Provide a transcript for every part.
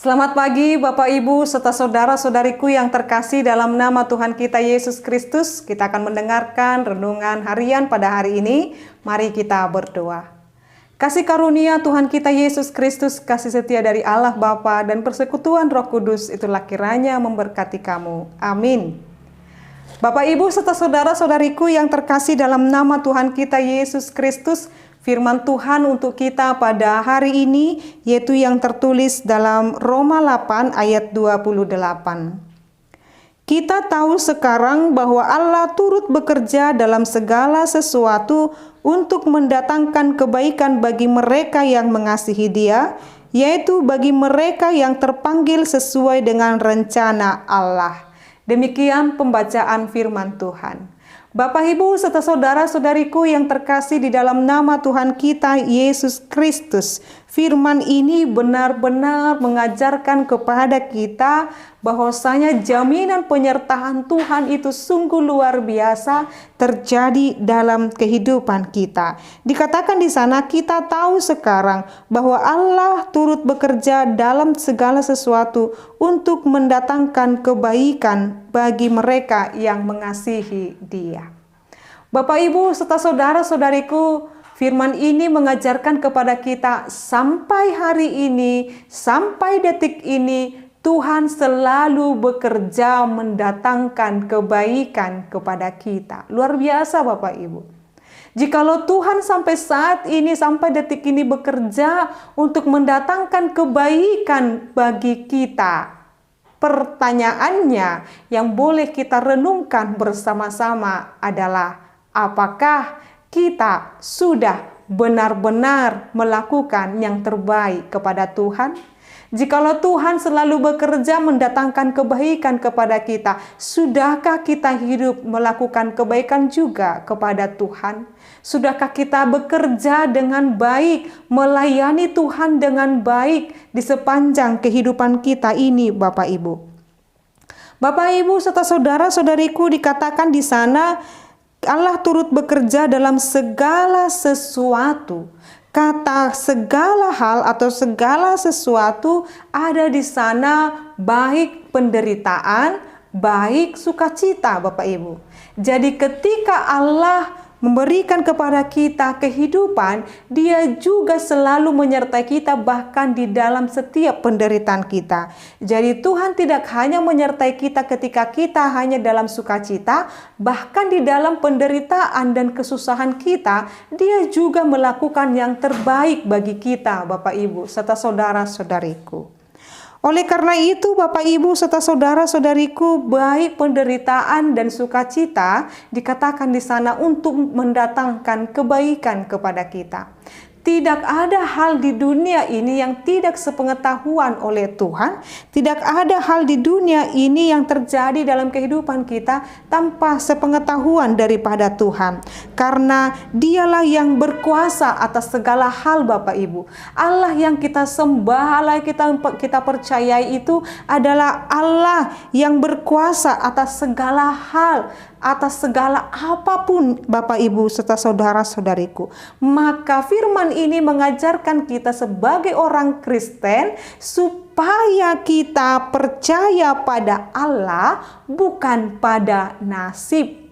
Selamat pagi Bapak Ibu serta saudara-saudariku yang terkasih dalam nama Tuhan kita Yesus Kristus. Kita akan mendengarkan renungan harian pada hari ini. Mari kita berdoa. Kasih karunia Tuhan kita Yesus Kristus, kasih setia dari Allah Bapa dan persekutuan Roh Kudus itulah kiranya memberkati kamu. Amin. Bapak Ibu serta saudara-saudariku yang terkasih dalam nama Tuhan kita Yesus Kristus, firman Tuhan untuk kita pada hari ini yaitu yang tertulis dalam Roma 8 ayat 28. Kita tahu sekarang bahwa Allah turut bekerja dalam segala sesuatu untuk mendatangkan kebaikan bagi mereka yang mengasihi Dia, yaitu bagi mereka yang terpanggil sesuai dengan rencana Allah. Demikian pembacaan firman Tuhan. Bapak, Ibu, serta saudara-saudariku yang terkasih di dalam nama Tuhan kita Yesus Kristus, firman ini benar-benar mengajarkan kepada kita bahwasanya jaminan penyertaan Tuhan itu sungguh luar biasa terjadi dalam kehidupan kita. Dikatakan di sana, kita tahu sekarang bahwa Allah turut bekerja dalam segala sesuatu untuk mendatangkan kebaikan bagi mereka yang mengasihi Dia. Bapak, Ibu, serta saudara-saudariku, firman ini mengajarkan kepada kita sampai hari ini, sampai detik ini, Tuhan selalu bekerja mendatangkan kebaikan kepada kita. Luar biasa Bapak Ibu. Jikalau Tuhan sampai saat ini, sampai detik ini bekerja untuk mendatangkan kebaikan bagi kita, pertanyaannya yang boleh kita renungkan bersama-sama adalah, apakah kita sudah benar-benar melakukan yang terbaik kepada Tuhan? Jikalau Tuhan selalu bekerja mendatangkan kebaikan kepada kita, sudahkah kita hidup melakukan kebaikan juga kepada Tuhan? Sudahkah kita bekerja dengan baik, melayani Tuhan dengan baik di sepanjang kehidupan kita ini, Bapak Ibu? Bapak, Ibu, serta saudara-saudariku, dikatakan di sana, Allah turut bekerja dalam segala sesuatu. Kata segala hal atau segala sesuatu ada di sana, baik penderitaan, baik sukacita, Bapak Ibu. Jadi ketika Allah memberikan kepada kita kehidupan, Dia juga selalu menyertai kita bahkan di dalam setiap penderitaan kita. Jadi Tuhan tidak hanya menyertai kita ketika kita hanya dalam sukacita, bahkan di dalam penderitaan dan kesusahan kita, Dia juga melakukan yang terbaik bagi kita, Bapak Ibu serta saudara-saudariku. Oleh karena itu, Bapak Ibu serta saudara-saudariku, baik penderitaan dan sukacita dikatakan di sana untuk mendatangkan kebaikan kepada kita. Tidak ada hal di dunia ini yang tidak sepengetahuan oleh Tuhan. Tidak ada hal di dunia ini yang terjadi dalam kehidupan kita tanpa sepengetahuan daripada Tuhan. Karena Dialah yang berkuasa atas segala hal, Bapak Ibu. Allah yang kita sembah, Allah yang kita percayai itu adalah Allah yang berkuasa atas segala hal, atas segala apapun, Bapak Ibu serta saudara-saudariku. Maka firman ini mengajarkan kita sebagai orang Kristen supaya kita percaya pada Allah bukan pada nasib.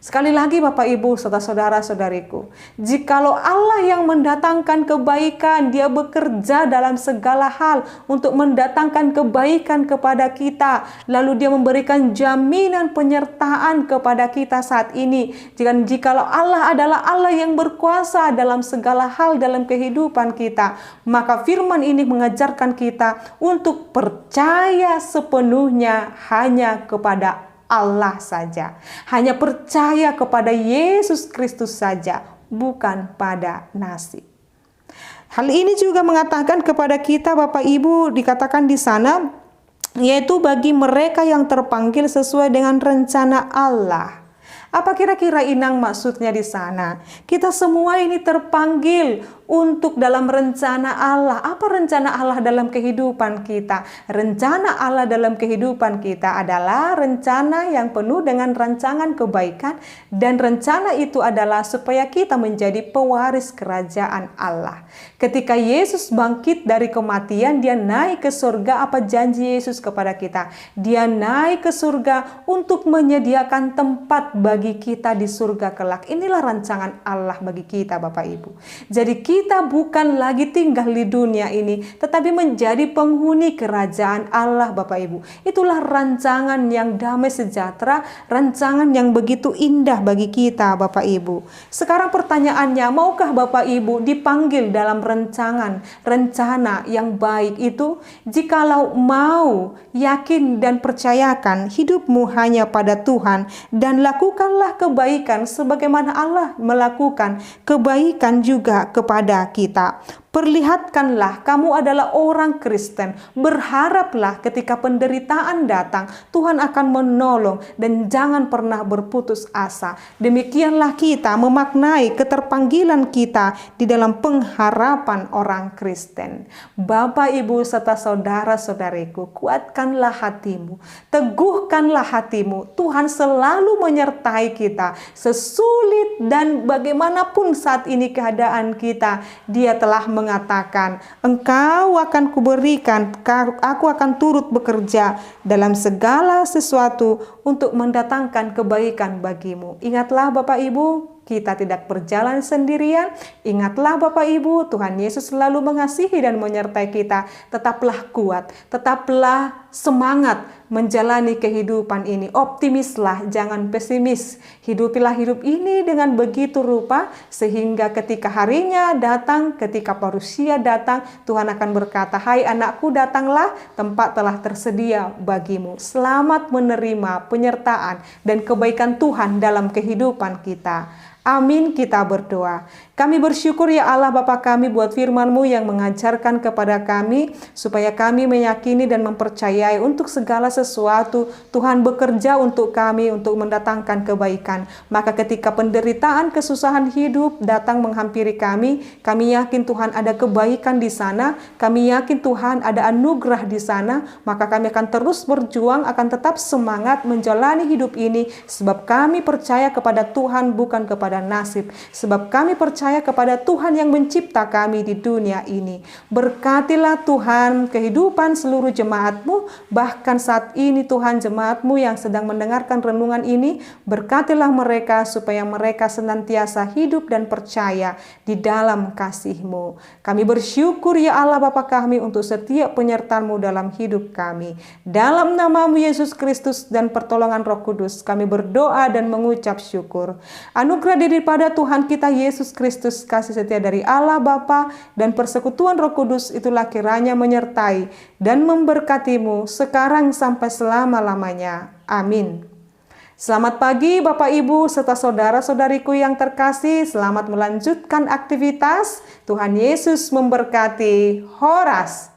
Sekali lagi Bapak Ibu serta saudara-saudariku, jikalau Allah yang mendatangkan kebaikan, Dia bekerja dalam segala hal untuk mendatangkan kebaikan kepada kita, lalu Dia memberikan jaminan penyertaan kepada kita saat ini. Jikalau Allah adalah Allah yang berkuasa dalam segala hal dalam kehidupan kita, maka firman ini mengajarkan kita untuk percaya sepenuhnya hanya kepada Allah saja, hanya percaya kepada Yesus Kristus saja, bukan pada nasib. Hal ini juga mengatakan kepada kita, Bapak Ibu, dikatakan di sana, yaitu bagi mereka yang terpanggil sesuai dengan rencana Allah. Apa kira-kira Inang maksudnya di sana? Kita semua ini terpanggil untuk dalam rencana Allah. Apa rencana Allah dalam kehidupan kita? Rencana Allah dalam kehidupan kita adalah rencana yang penuh dengan rancangan kebaikan, dan rencana itu adalah supaya kita menjadi pewaris kerajaan Allah. Ketika Yesus bangkit dari kematian, dia naik ke surga. Apa janji Yesus kepada kita? Dia naik ke surga untuk menyediakan tempat bagi kita di surga kelak. Inilah rancangan Allah bagi kita, Bapak Ibu. Jadi kita bukan lagi tinggal di dunia ini, tetapi menjadi penghuni kerajaan Allah, Bapak Ibu. Itulah rancangan yang damai sejahtera, rancangan yang begitu indah bagi kita, Bapak Ibu. Sekarang pertanyaannya, maukah Bapak Ibu dipanggil dalam rencana yang baik itu? Jikalau mau, yakin dan percayakan hidupmu hanya pada Tuhan, dan lakukanlah kebaikan sebagaimana Allah melakukan kebaikan juga kepada kita. Perlihatkanlah kamu adalah orang Kristen. Berharaplah ketika penderitaan datang, Tuhan akan menolong, dan jangan pernah berputus asa. Demikianlah kita memaknai keterpanggilan kita di dalam pengharapan orang Kristen. Bapak, Ibu, serta saudara-saudariku, kuatkanlah hatimu, teguhkanlah hatimu. Tuhan selalu menyertai kita. Sesulit dan bagaimanapun saat ini keadaan kita, Dia telah mengatakan, engkau akan kuberikan, aku akan turut bekerja dalam segala sesuatu untuk mendatangkan kebaikan bagimu. Ingatlah Bapak Ibu, kita tidak berjalan sendirian. Ingatlah Bapak Ibu, Tuhan Yesus selalu mengasihi dan menyertai kita. Tetaplah kuat, tetaplah semangat menjalani kehidupan ini. Optimislah, jangan pesimis. Hidupilah hidup ini dengan begitu rupa, sehingga ketika harinya datang, ketika parusia datang, Tuhan akan berkata, hai anakku, datanglah, tempat telah tersedia bagimu. Selamat menerima penyertaan dan kebaikan Tuhan dalam kehidupan kita. Amin, kita berdoa. Kami bersyukur ya Allah Bapa kami buat firman-Mu yang mengajarkan kepada kami supaya kami meyakini dan mempercayai untuk segala sesuatu Tuhan bekerja untuk kami untuk mendatangkan kebaikan. Maka ketika penderitaan, kesusahan hidup datang menghampiri kami yakin Tuhan ada kebaikan di sana, kami yakin Tuhan ada anugerah di sana, maka kami akan terus berjuang, akan tetap semangat menjalani hidup ini sebab kami percaya kepada Tuhan bukan kepada nasib, sebab kami percaya kepada Tuhan yang mencipta kami di dunia ini. Berkatilah Tuhan kehidupan seluruh jemaat-Mu, bahkan saat ini Tuhan jemaat-Mu yang sedang mendengarkan renungan ini, berkatilah mereka supaya mereka senantiasa hidup dan percaya di dalam kasih-Mu. Kami bersyukur ya Allah Bapa kami untuk setiap penyertaan-Mu dalam hidup kami. Dalam nama-Mu Yesus Kristus dan pertolongan Roh Kudus, kami berdoa dan mengucap syukur. Anugerah daripada Tuhan kita Yesus Kristus, kasih setia dari Allah Bapa dan persekutuan Roh Kudus itulah kiranya menyertai dan memberkatimu sekarang sampai selama-lamanya. Amin. Selamat pagi Bapak Ibu serta saudara-saudariku yang terkasih. Selamat melanjutkan aktivitas. Tuhan Yesus memberkati. Horas.